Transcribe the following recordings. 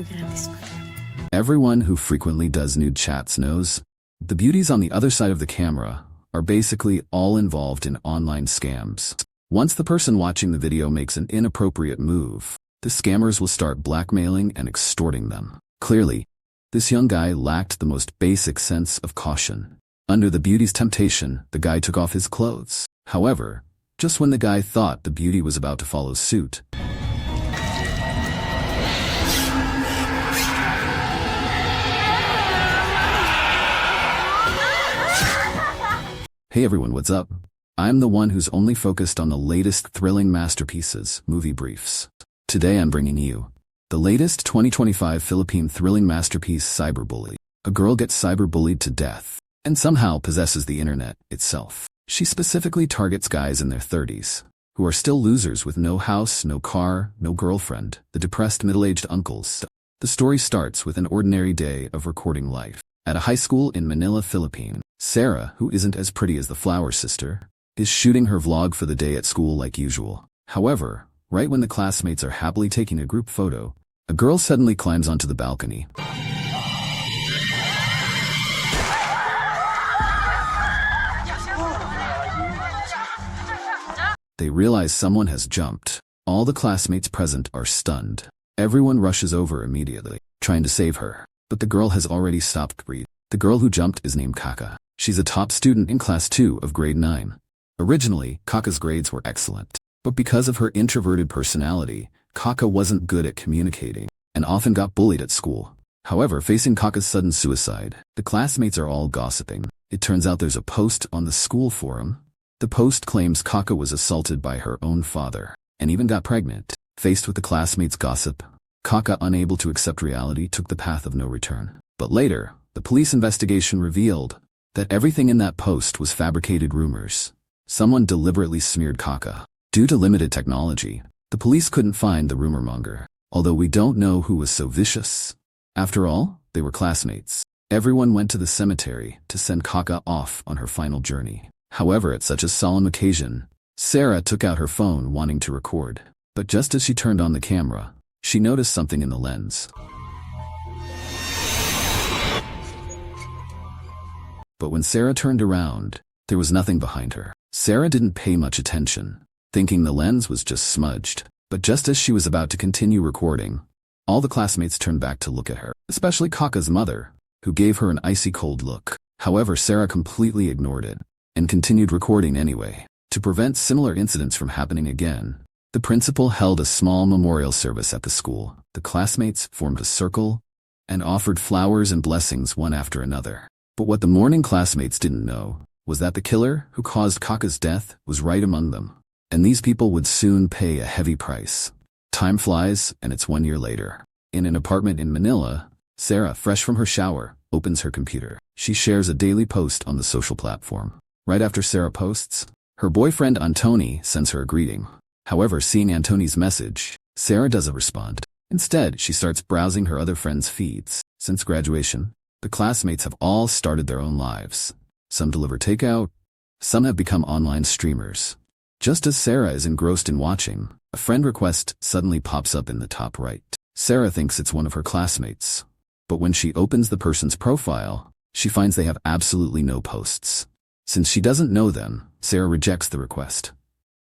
gratis banget. Everyone who frequently does nude chats knows the beauties on the other side of the camera are basically all involved in online scams. Once the person watching the video makes an inappropriate move, the scammers will start blackmailing and extorting them. Clearly, this young guy lacked the most basic sense of caution. Under the beauty's temptation, the guy took off his clothes. However, just when the guy thought the beauty was about to follow suit, hey everyone, what's up? I'm the one who's only focused on the latest thrilling masterpieces, movie briefs. Today I'm bringing you the latest 2025 Philippine thrilling masterpiece, Cyberbully. A girl gets cyberbullied to death and somehow possesses the internet itself. She specifically targets guys in their 30s, who are still losers with no house, no car, no girlfriend, the depressed middle-aged uncles. The story starts with an ordinary day of recording life. At a high school in Manila, Philippines, Sarah, who isn't as pretty as the flower sister, is shooting her vlog for the day at school like usual. However, right when the classmates are happily taking a group photo, a girl suddenly climbs onto the balcony. They realize someone has jumped. All the classmates present are stunned. Everyone rushes over immediately, trying to save her. But the girl has already stopped breathing. The girl who jumped is named Kaka. She's a top student in class 2 of grade 9. Originally, Kaka's grades were excellent. But because of her introverted personality, Kaka wasn't good at communicating and often got bullied at school. However, facing Kaka's sudden suicide, the classmates are all gossiping. It turns out there's a post on the school forum. The post claims Kaka was assaulted by her own father and even got pregnant. Faced with the classmates' gossip, Kaka, unable to accept reality, took the path of no return. But later, the police investigation revealed that everything in that post was fabricated rumors. Someone deliberately smeared Kaka. Due to limited technology, the police couldn't find the rumor monger, although we don't know who was so vicious. After all, they were classmates. Everyone went to the cemetery to send Kaka off on her final journey. However, at such a solemn occasion, Sarah took out her phone wanting to record. But just as she turned on the camera, she noticed something in the lens. But when Sarah turned around, there was nothing behind her. Sarah didn't pay much attention, thinking the lens was just smudged. But just as she was about to continue recording, all the classmates turned back to look at her, especially Kaka's mother, who gave her an icy cold look. However, Sarah completely ignored it and continued recording anyway. To prevent similar incidents from happening again, the principal held a small memorial service at the school. The classmates formed a circle and offered flowers and blessings one after another. But what the mourning classmates didn't know was that the killer who caused Kaka's death was right among them, and these people would soon pay a heavy price. Time flies, and it's 1 year later. In an apartment in Manila, Sarah, fresh from her shower, opens her computer. She shares a daily post on the social platform. Right after Sarah posts, her boyfriend Antony sends her a greeting. However, seeing Antony's message, Sarah doesn't respond. Instead, she starts browsing her other friends' feeds. Since graduation, the classmates have all started their own lives. Some deliver takeout, some have become online streamers. Just as Sarah is engrossed in watching, a friend request suddenly pops up in the top right. Sarah thinks it's one of her classmates. But when she opens the person's profile, she finds they have absolutely no posts. Since she doesn't know them, Sarah rejects the request.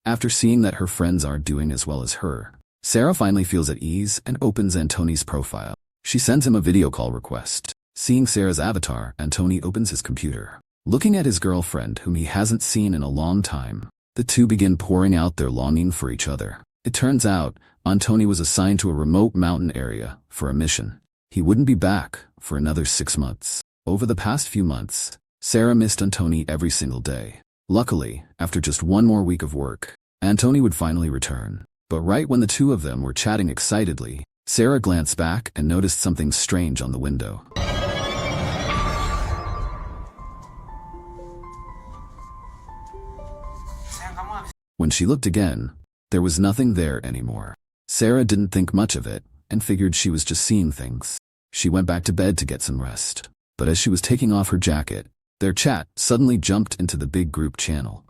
After seeing that her friends aren't doing as well as her, Sarah finally feels at ease and opens Antony's profile. She sends him a video call request. Seeing Sarah's avatar, Antony opens his computer. Looking at his girlfriend, whom he hasn't seen in a long time, the two begin pouring out their longing for each other. It turns out, Antony was assigned to a remote mountain area for a mission. He wouldn't be back for another 6 months. Over the past few months, Sarah missed Antony every single day. Luckily, after just 1 more week of work, Antony would finally return. But right when the two of them were chatting excitedly, Sarah glanced back and noticed something strange on the window. When she looked again, there was nothing there anymore. Sarah didn't think much of it and figured she was just seeing things. She went back to bed to get some rest. But as she was taking off her jacket, their chat suddenly jumped into the big group channel.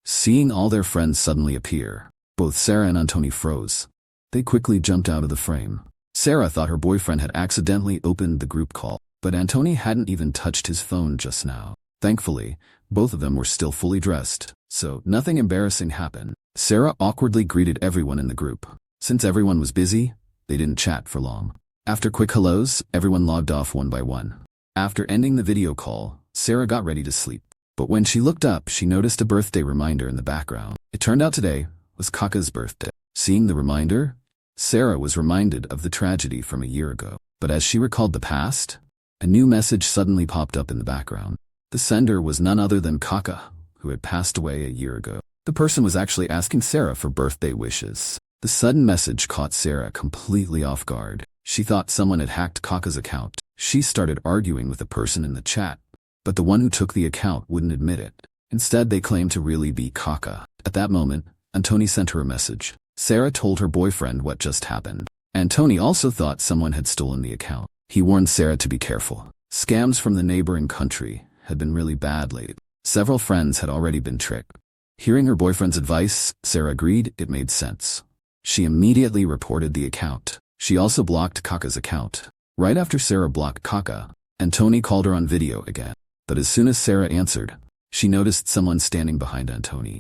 Seeing all their friends suddenly appear, both Sarah and Antoni froze. They quickly jumped out of the frame. Sarah thought her boyfriend had accidentally opened the group call, but Antoni hadn't even touched his phone just now. Thankfully, both of them were still fully dressed, so nothing embarrassing happened. Sarah awkwardly greeted everyone in the group. Since everyone was busy, they didn't chat for long. After quick hellos, everyone logged off one by one. After ending the video call, Sarah got ready to sleep. But when she looked up, she noticed a birthday reminder in the background. It turned out today was Kaka's birthday. Seeing the reminder, Sarah was reminded of the tragedy from a year ago. But as she recalled the past, a new message suddenly popped up in the background. The sender was none other than Kaka, who had passed away a year ago. The person was actually asking Sarah for birthday wishes. The sudden message caught Sarah completely off guard. She thought someone had hacked Kaka's account. She started arguing with the person in the chat, but the one who took the account wouldn't admit it. Instead, they claimed to really be Kaka. At that moment, Antoni sent her a message. Sarah told her boyfriend what just happened. Antoni also thought someone had stolen the account. He warned Sarah to be careful. Scams from the neighboring country had been really bad lately. Several friends had already been tricked. Hearing her boyfriend's advice, Sarah agreed it made sense. She immediately reported the account. She also blocked Kaka's account. Right after Sarah blocked Kaka, Antoni called her on video again. But as soon as Sarah answered, she noticed someone standing behind Antoni.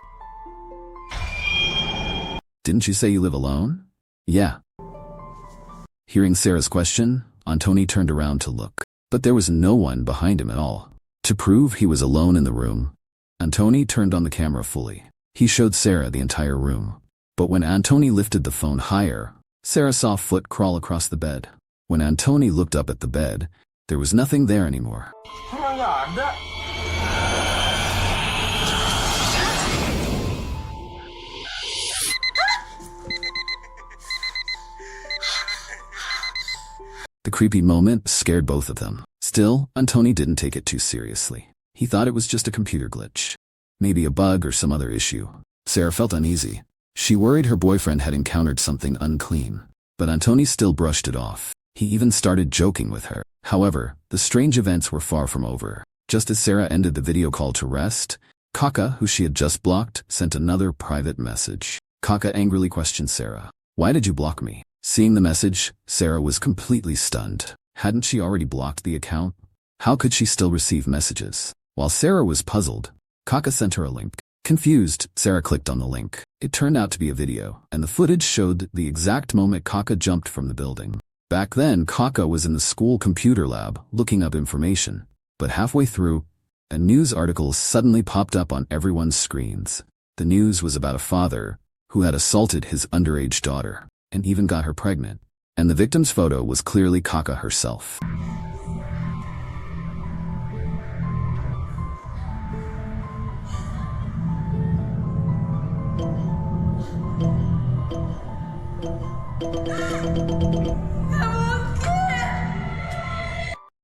"Didn't you say you live alone?" "Yeah." Hearing Sarah's question, Antoni turned around to look. But there was no one behind him at all. To prove he was alone in the room, Antoni turned on the camera fully. He showed Sarah the entire room. But when Antoni lifted the phone higher, Sarah saw a foot crawl across the bed. When Antoni looked up at the bed, there was nothing there anymore. The creepy moment scared both of them. Still, Antoni didn't take it too seriously. He thought it was just a computer glitch. Maybe a bug or some other issue. Sarah felt uneasy. She worried her boyfriend had encountered something unclean. But Antoni still brushed it off. He even started joking with her. However, the strange events were far from over. Just as Sarah ended the video call to rest, Kaka, who she had just blocked, sent another private message. Kaka angrily questioned Sarah. "Why did you block me?" Seeing the message, Sarah was completely stunned. Hadn't she already blocked the account? How could she still receive messages? While Sarah was puzzled, Kaka sent her a link. Confused, Sarah clicked on the link. It turned out to be a video, and the footage showed the exact moment Kaka jumped from the building. Back then, Kaka was in the school computer lab looking up information. But halfway through, a news article suddenly popped up on everyone's screens. The news was about a father who had assaulted his underage daughter and even got her pregnant. And the victim's photo was clearly Kaka herself.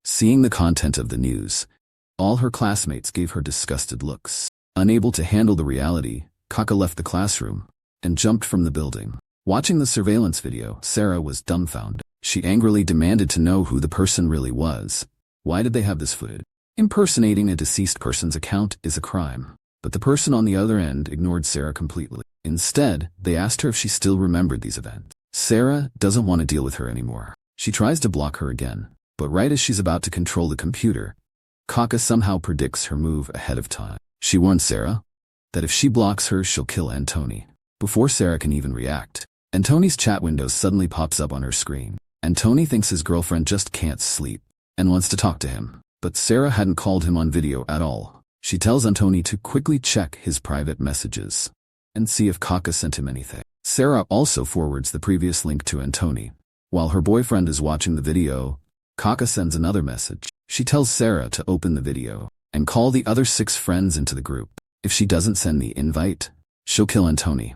Seeing the content of the news, all her classmates gave her disgusted looks. Unable to handle the reality, Kaka left the classroom and jumped from the building. Watching the surveillance video, Sarah was dumbfounded. She angrily demanded to know who the person really was. Why did they have this footage? Impersonating a deceased person's account is a crime. But the person on the other end ignored Sarah completely. Instead, they asked her if she still remembered these events. Sarah doesn't want to deal with her anymore. She tries to block her again, but right as she's about to control the computer, Kaka somehow predicts her move ahead of time. She warns Sarah that if she blocks her, she'll kill Antoni. Before Sarah can even react, Antoni's chat window suddenly pops up on her screen. Antoni thinks his girlfriend just can't sleep and wants to talk to him, but Sarah hadn't called him on video at all. She tells Antoni to quickly check his private messages and see if Kaka sent him anything. Sarah also forwards the previous link to Antoni. While her boyfriend is watching the video, Kaka sends another message. She tells Sarah to open the video and call the other 6 friends into the group. If she doesn't send the invite, she'll kill Antoni.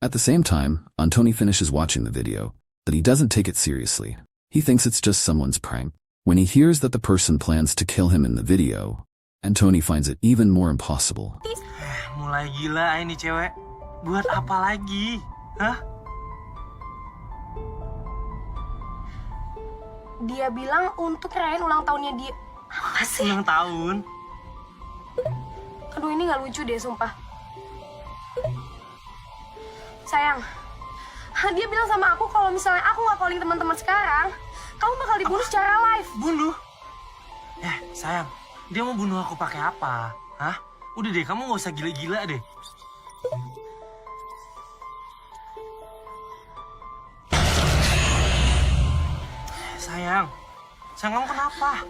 At the same time, Antoni finishes watching the video, but he doesn't take it seriously. He thinks it's just someone's prank. When he hears that the person plans to kill him in the video, Antoni finds it even more impossible. Mulai gila ini cewek. Buat apa lagi? Hah? Dia bilang untuk ngerayain ulang tahunnya dia. Apa sih? Ulang tahun? Aduh, ini nggak lucu deh, sumpah. Sayang, dia bilang sama aku kalau misalnya aku nggak calling teman-teman sekarang, kamu bakal dibunuh secara live. Bunuh? Sayang, dia mau bunuh aku pakai apa? Hah? Udah deh, kamu nggak usah gila-gila deh. Sayang, kamu kenapa?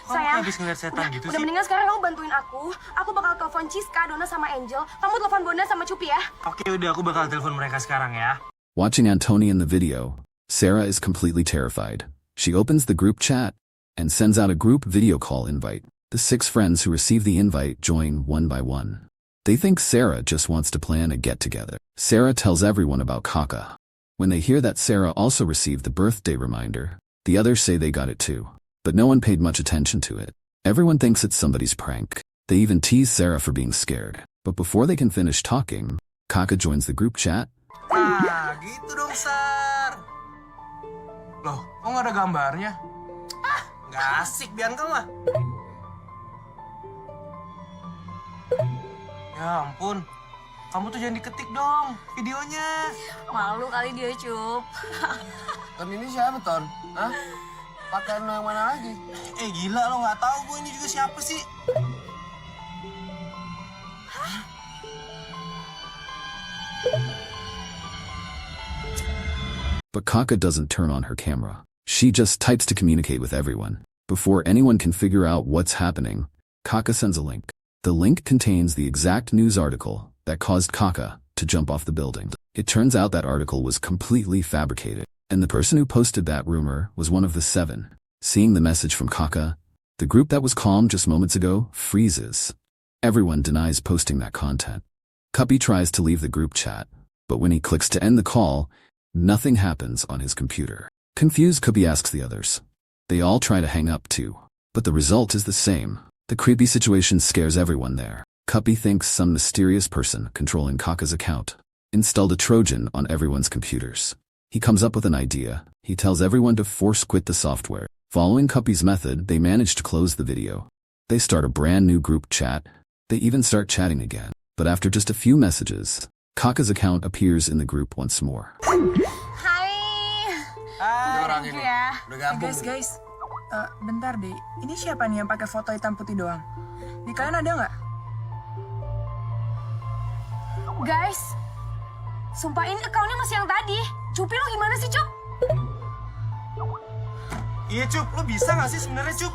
Kamu Sayang, kayak habis ngeliat setan gitu udah sih? mendingan sekarang kamu bantuin aku. Aku bakal telepon Ciska, Dona sama Angel. Kamu telepon Bonda sama Cupi ya. Oke, udah, aku bakal telepon mereka sekarang ya. Watching Antonia in the video, Sarah is completely terrified. She opens the group chat and sends out a group video call invite. The 6 friends who receive the invite join one by one. They think Sarah just wants to plan a get-together. Sarah tells everyone about Kaka. When they hear that Sarah also received the birthday reminder, the others say they got it too. But no one paid much attention to it. Everyone thinks it's somebody's prank. They even tease Sarah for being scared. But before they can finish talking, Kaka joins the group chat. Ah, gitu dong, Sar. Loh, kok nggak ada gambarnya? Ah, nggak asik, biarkan lah. Ya ampun, kamu tuh jangan diketik dong videonya. Malu kali dia, Cup. Ton ini siapa, Ton? Hah? Pakaian lo yang mana lagi? Gila, lo nggak tahu gue ini juga siapa sih? But Kaka doesn't turn on her camera. She just types to communicate with everyone. Before anyone can figure out what's happening, Kaka sends a link. The link contains the exact news article that caused Kaka to jump off the building. It turns out that article was completely fabricated, and the person who posted that rumor was one of the 7. Seeing the message from Kaka, the group that was calm just moments ago freezes. Everyone denies posting that content. Cuppy tries to leave the group chat, but when he clicks to end the call, nothing happens on his computer. Confused, Cuppy asks the others. They all try to hang up too, but the result is the same. The creepy situation scares everyone there. Cuppy thinks some mysterious person controlling Kaka's account installed a Trojan on everyone's computers. He comes up with an idea. He tells everyone to force quit the software. Following Cuppy's method, they manage to close the video. They start a brand new group chat. They even start chatting again. But after just a few messages, Kaka's account appears in the group once more. Hai. Ini orang ini. Ya. Udah gabung. Guys, bentar deh. Ini siapa nih yang pakai foto hitam putih doang? Di kalian ada nggak? Guys, sumpah ini akunnya masih yang tadi. Cupi lo gimana sih, Cup? Iya, Cup, lo bisa nggak sih sebenarnya, Cup?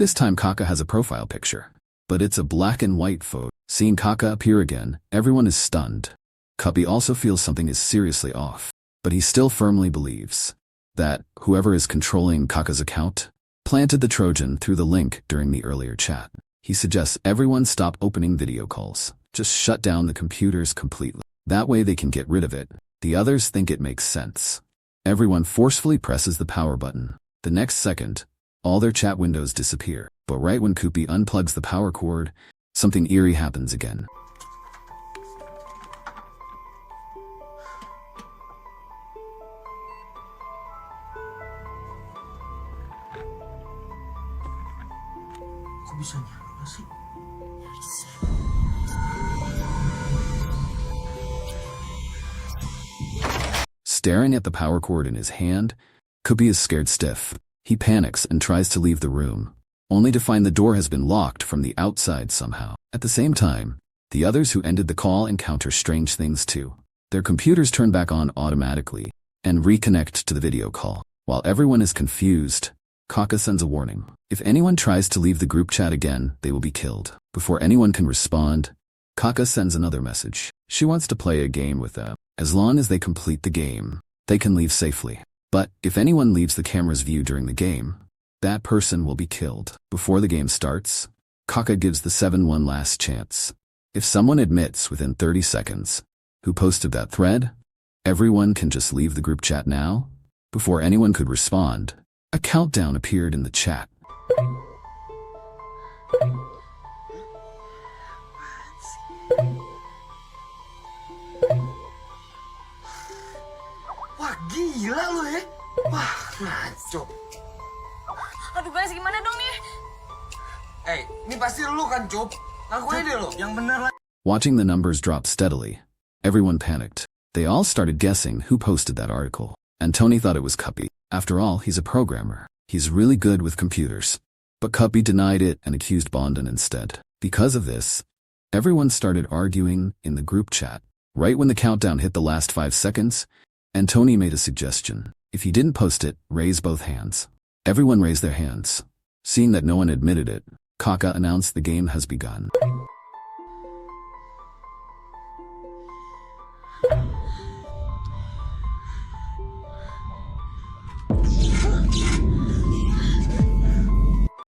This time Kaka has a profile picture, but it's a black and white photo. Seeing Kaka appear again, everyone is stunned. Cuppy also feels something is seriously off, but he still firmly believes that whoever is controlling Kaka's account planted the Trojan through the link during the earlier chat. He suggests everyone stop opening video calls. Just shut down the computers completely. That way they can get rid of it. The others think it makes sense. Everyone forcefully presses the power button. The next second, all their chat windows disappear. But right when Cuppy unplugs the power cord, something eerie happens again. Kok bisa nyala sih? Staring at the power cord in his hand, Cuppy is scared stiff. He panics and tries to leave the room, only to find the door has been locked from the outside somehow. At the same time, the others who ended the call encounter strange things too. Their computers turn back on automatically and reconnect to the video call. While everyone is confused, Kaka sends a warning. If anyone tries to leave the group chat again, they will be killed. Before anyone can respond, Kaka sends another message. She wants to play a game with them. As long as they complete the game, they can leave safely. But if anyone leaves the camera's view during the game, that person will be killed. Before the game starts, Kaka gives the 7 one last chance. If someone admits within 30 seconds who posted that thread, everyone can just leave the group chat now. Before anyone could respond, a countdown appeared in the chat. Wah, gila lo ya. Wah, ngaco. Aduh guys, gimana dong nih? Ini pasti lu kan, Cup? Ngakuin deh lo. Yang bener lah. Watching the numbers drop steadily, everyone panicked. They all started guessing who posted that article. And Tony thought it was Cuppy. After all, he's a programmer. He's really good with computers. But Cuppy denied it and accused Bondon instead. Because of this, everyone started arguing in the group chat. Right when the countdown hit the last 5 seconds, and Tony made a suggestion. If he didn't post it, raise both hands. Everyone raised their hands. Seeing that no one admitted it, Kaka announced the game has begun.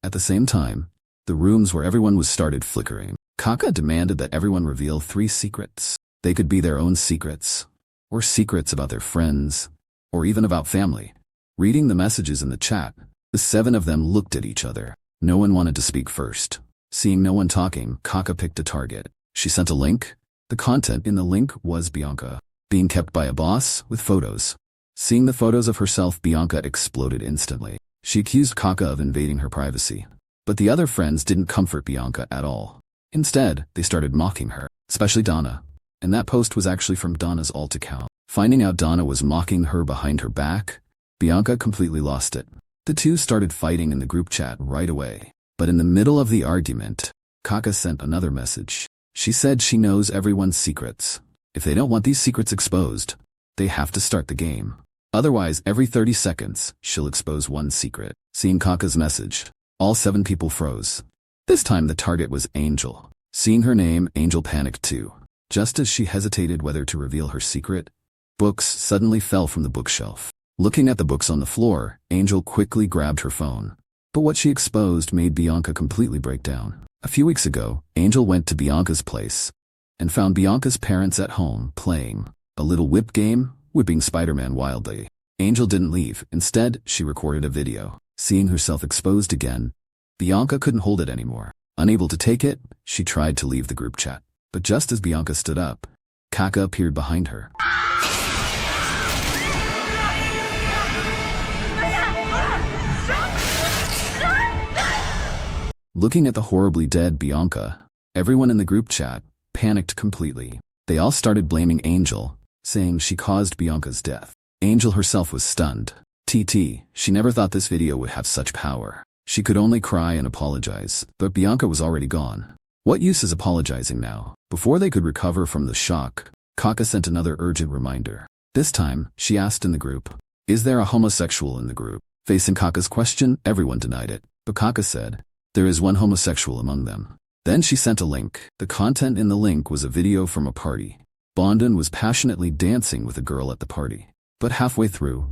At the same time, the rooms where everyone was started flickering. Kaka demanded that everyone reveal 3 secrets. They could be their own secrets, or secrets about their friends, or even about family. Reading the messages in the chat, the 7 of them looked at each other. No one wanted to speak first. Seeing no one talking, Kaka picked a target. She sent a link. The content in the link was Bianca, being kept by a boss with photos. Seeing the photos of herself, Bianca exploded instantly. She accused Kaka of invading her privacy. But the other friends didn't comfort Bianca at all. Instead, they started mocking her, especially Donna. And that post was actually from Donna's alt account. Finding out Donna was mocking her behind her back, Bianca completely lost it. The two started fighting in the group chat right away. But in the middle of the argument, Kaka sent another message. She said she knows everyone's secrets. If they don't want these secrets exposed, they have to start the game. Otherwise, every 30 seconds, she'll expose one secret. Seeing Kaka's message, all 7 people froze. This time the target was Angel. Seeing her name, Angel panicked too. Just as she hesitated whether to reveal her secret, books suddenly fell from the bookshelf. Looking at the books on the floor, Angel quickly grabbed her phone. But what she exposed made Bianca completely break down. A few weeks ago, Angel went to Bianca's place and found Bianca's parents at home playing a little whip game, whipping Spider-Man wildly. Angel didn't leave. Instead, she recorded a video. Seeing herself exposed again, Bianca couldn't hold it anymore. Unable to take it, she tried to leave the group chat. But just as Bianca stood up, Kaka appeared behind her. Looking at the horribly dead Bianca, everyone in the group chat panicked completely. They all started blaming Angel, saying she caused Bianca's death. Angel herself was stunned. She never thought this video would have such power. She could only cry and apologize, but Bianca was already gone. What use is apologizing now? Before they could recover from the shock, Kaka sent another urgent reminder. This time, she asked in the group, "Is there a homosexual in the group?" Facing Kaka's question, everyone denied it, but Kaka said, "There is one homosexual among them." Then she sent a link. The content in the link was a video from a party. Bondon was passionately dancing with a girl at the party. But halfway through,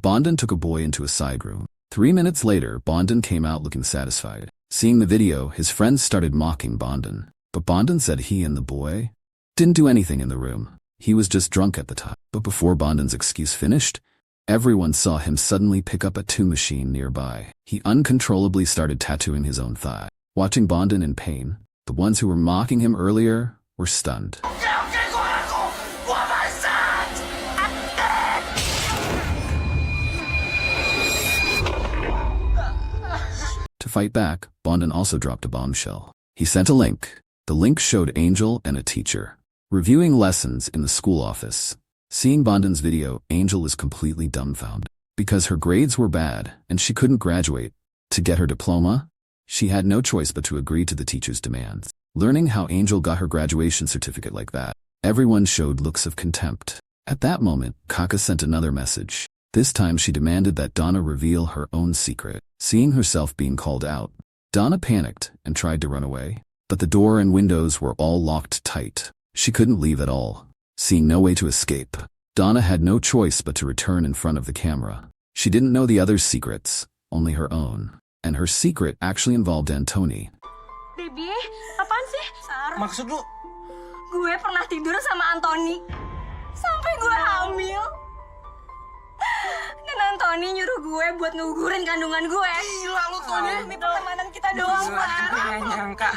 Bondon took a boy into a side room. 3 minutes later, Bondon came out looking satisfied. Seeing the video, his friends started mocking Bondon. But Bondon said he and the boy didn't do anything in the room. He was just drunk at the time. But before Bondon's excuse finished, everyone saw him suddenly pick up a tattoo machine nearby. He uncontrollably started tattooing his own thigh. Watching Bondon in pain, the ones who were mocking him earlier were stunned. To fight back, Bondon also dropped a bombshell. He sent a link. The link showed Angel and a teacher reviewing lessons in the school office. Seeing Bondon's video, Angel was completely dumbfounded. Because her grades were bad and she couldn't graduate to get her diploma, she had no choice but to agree to the teacher's demands. Learning how Angel got her graduation certificate like that, everyone showed looks of contempt. At that moment, Kaka sent another message. This time she demanded that Donna reveal her own secret. Seeing herself being called out, Donna panicked and tried to run away. But the door and windows were all locked tight. She couldn't leave at all. Seeing no way to escape, Donna had no choice but to return in front of the camera. She didn't know the others' secrets, only her own. And her secret actually involved Antoni. Baby, apaan sih? Sar, Maksud lu? gue pernah tidur sama Antoni. Sampai gue hamil. Dan Antoni nyuruh gue buat ngugurin kandungan gue. Gila lu tuh nih. Demi pertemanan kita doang, Sar. Gak nyangka.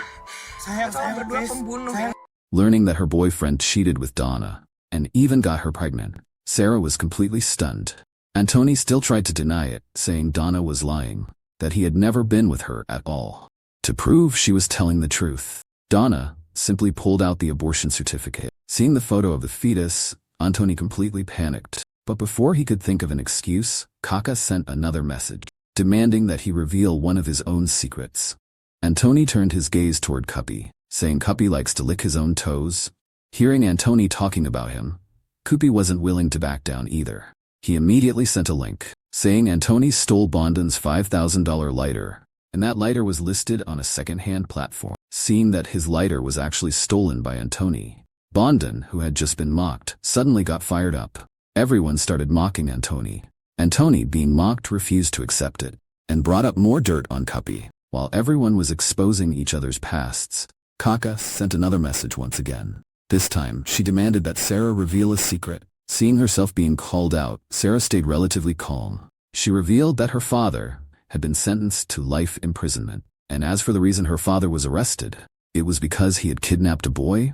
Sayang berdua pembunuh. Learning that her boyfriend cheated with Donna and even got her pregnant, Sarah was completely stunned. Antoni still tried to deny it, saying Donna was lying, that he had never been with her at all. To prove she was telling the truth, Donna simply pulled out the abortion certificate. Seeing the photo of the fetus, Antoni completely panicked. But before he could think of an excuse, Kaka sent another message, demanding that he reveal one of his own secrets. Antoni turned his gaze toward Cuppy, saying Cuppy likes to lick his own toes. Hearing Antoni talking about him, Cuppy wasn't willing to back down either. He immediately sent a link, saying Antoni stole Bondon's $5,000 lighter, and that lighter was listed on a second-hand platform. Seeing that his lighter was actually stolen by Antoni, Bondon, who had just been mocked, suddenly got fired up. Everyone started mocking Antoni. Antoni, being mocked, refused to accept it, and brought up more dirt on Cuppy. While everyone was exposing each other's pasts, Kaka sent another message once again. This time, she demanded that Sarah reveal a secret. Seeing herself being called out, Sarah stayed relatively calm. She revealed that her father had been sentenced to life imprisonment, and as for the reason her father was arrested, it was because he had kidnapped a boy.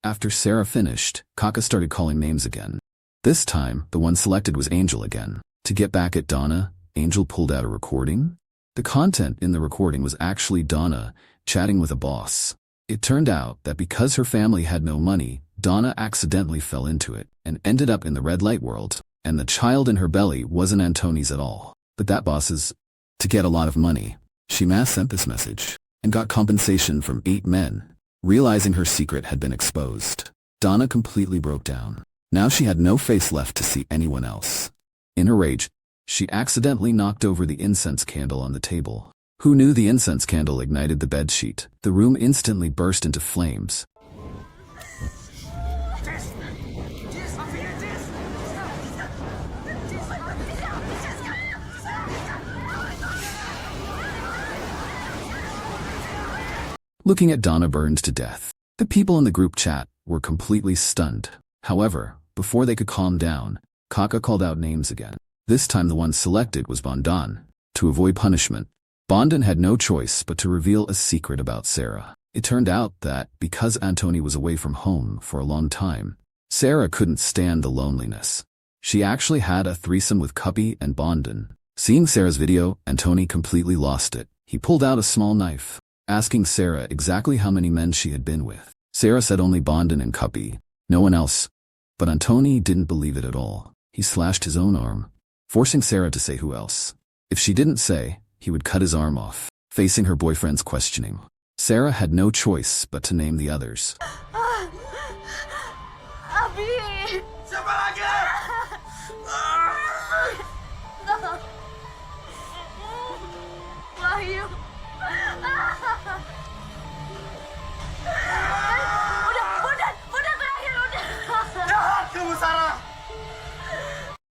After Sarah finished, Kaka started calling names again. This time, the one selected was Angel again. To get back at Donna, Angel pulled out a recording. The content in the recording was actually Donna chatting with a boss. It turned out that because her family had no money, Donna accidentally fell into it and ended up in the red light world, and the child in her belly wasn't Antoni's at all, but that boss's. To get a lot of money, she mass sent this message and got compensation from 8 men. Realizing her secret had been exposed, Donna completely broke down. Now she had no face left to see anyone else. In her rage, she accidentally knocked over the incense candle on the table. Who knew the incense candle ignited the bedsheet? The room instantly burst into flames. Looking at Donna burned to death, the people in the group chat were completely stunned. However, before they could calm down, Kaka called out names again. This time the one selected was Bondon. To avoid punishment, Bondon had no choice but to reveal a secret about Sarah. It turned out that, because Antoni was away from home for a long time, Sarah couldn't stand the loneliness. She actually had a threesome with Cuppy and Bondon. Seeing Sarah's video, Antoni completely lost it. He pulled out a small knife, asking Sarah exactly how many men she had been with. Sarah said only Bondon and Cuppy, no one else. But Antoni didn't believe it at all. He slashed his own arm, forcing Sarah to say who else. If she didn't say, he would cut his arm off. Facing her boyfriend's questioning, Sarah had no choice but to name the others. Abi. Siapa lagi? Wahyu. Udah terakhir, udah. Jahat kamu, Sarah!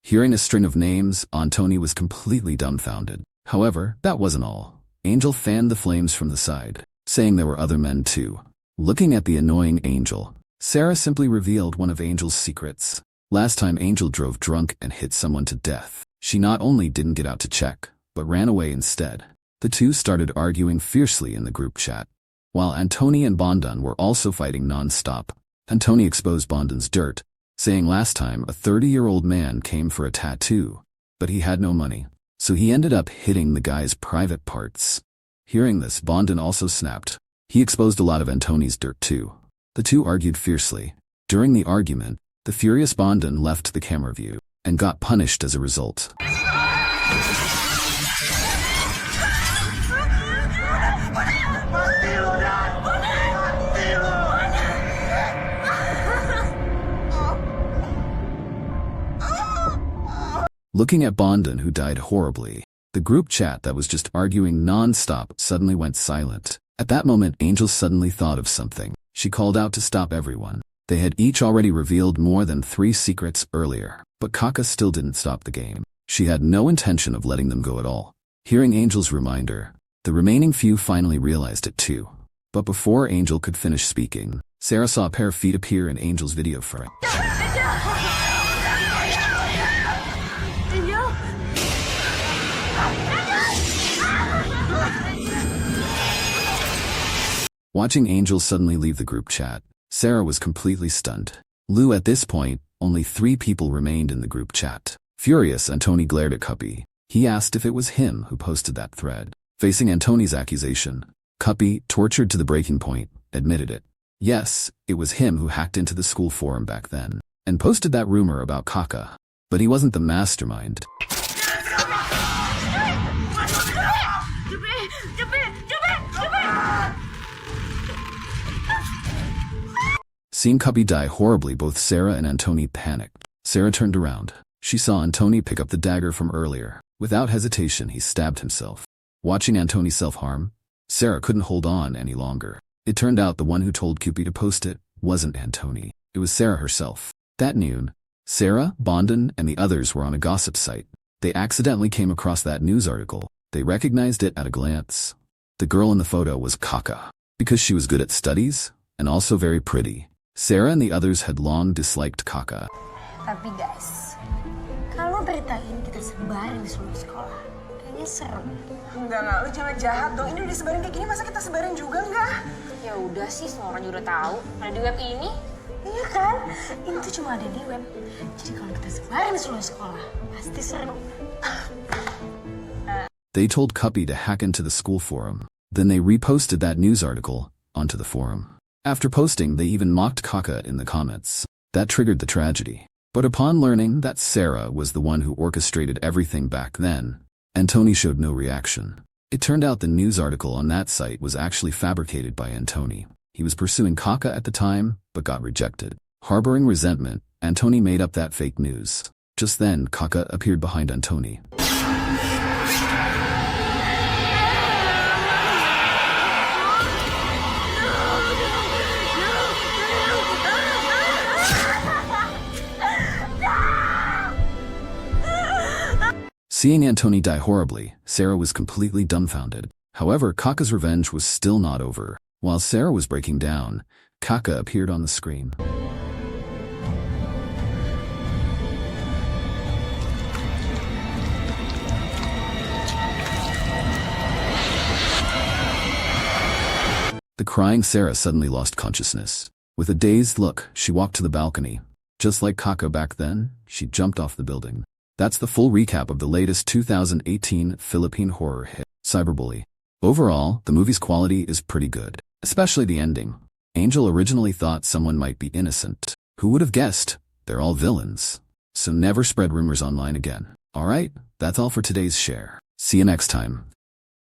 Hearing a string of names, Antoni was completely dumbfounded. However, that wasn't all. Angel fanned the flames from the side, saying there were other men too. Looking at the annoying Angel, Sarah simply revealed one of Angel's secrets. Last time Angel drove drunk and hit someone to death, she not only didn't get out to check, but ran away instead. The two started arguing fiercely in the group chat. While Antoni and Bondon were also fighting non-stop, Antoni exposed Bondon's dirt, saying last time a 30-year-old man came for a tattoo, but he had no money, so he ended up hitting the guy's private parts. Hearing this, Bondon also snapped. He exposed a lot of Antoni's dirt too. The two argued fiercely. During the argument, the furious Bondon left the camera view and got punished as a result. Looking at Bondon, who died horribly, the group chat that was just arguing non-stop suddenly went silent. At that moment, Angel suddenly thought of something. She called out to stop everyone. They had each already revealed more than 3 secrets earlier, but Kaka still didn't stop the game. She had no intention of letting them go at all. Hearing Angel's reminder, the remaining few finally realized it too. But before Angel could finish speaking, Sarah saw a pair of feet appear in Angel's video frame. Watching Angel suddenly leave the group chat, Sarah was completely stunned. Lou, at this point, only 3 people remained in the group chat. Furious, Antoni glared at Cuppy. He asked if it was him who posted that thread. Facing Antoni's accusation, Cuppy, tortured to the breaking point, admitted it. Yes, it was him who hacked into the school forum back then and posted that rumor about Kaka. But he wasn't the mastermind. Seeing Cuppy die horribly, both Sarah and Antoni panicked. Sarah turned around. She saw Antoni pick up the dagger from earlier. Without hesitation, he stabbed himself. Watching Antoni self-harm, Sarah couldn't hold on any longer. It turned out the one who told Cuppy to post it wasn't Antoni. It was Sarah herself. That noon, Sarah, Bondon, and the others were on a gossip site. They accidentally came across that news article. They recognized it at a glance. The girl in the photo was Kaka. Because she was good at studies and also very pretty, Sarah and the others had long disliked Kaka. Tapi guys, kalau berita ini kita sebarin di seluruh sekolah, kayaknya serem. Enggak, lu jangan jahat dong. Ini udah sebarin kayak gini, masa kita sebarin juga enggak? Ya udah sih, semua orang juga udah tahu. Ada di web ini. Iya kan? Ini tuh cuma ada di web. Jadi kalau kita sebarin di seluruh sekolah, pasti seru. They told Cuppy to hack into the school forum. Then they reposted that news article onto the forum. After posting, they even mocked Kaka in the comments. That triggered the tragedy. But upon learning that Sarah was the one who orchestrated everything back then, Antoni showed no reaction. It turned out the news article on that site was actually fabricated by Antoni. He was pursuing Kaka at the time, but got rejected. Harboring resentment, Antoni made up that fake news. Just then, Kaka appeared behind Antoni. Seeing Antoni die horribly, Sarah was completely dumbfounded. However, Kaka's revenge was still not over. While Sarah was breaking down, Kaka appeared on the screen. The crying Sarah suddenly lost consciousness. With a dazed look, she walked to the balcony. Just like Kaka back then, she jumped off the building. That's the full recap of the latest 2018 Philippine horror hit, Cyberbully. Overall, the movie's quality is pretty good, especially the ending. Angel originally thought someone might be innocent. Who would have guessed? They're all villains. So never spread rumors online again. Alright, that's all for today's share. See you next time.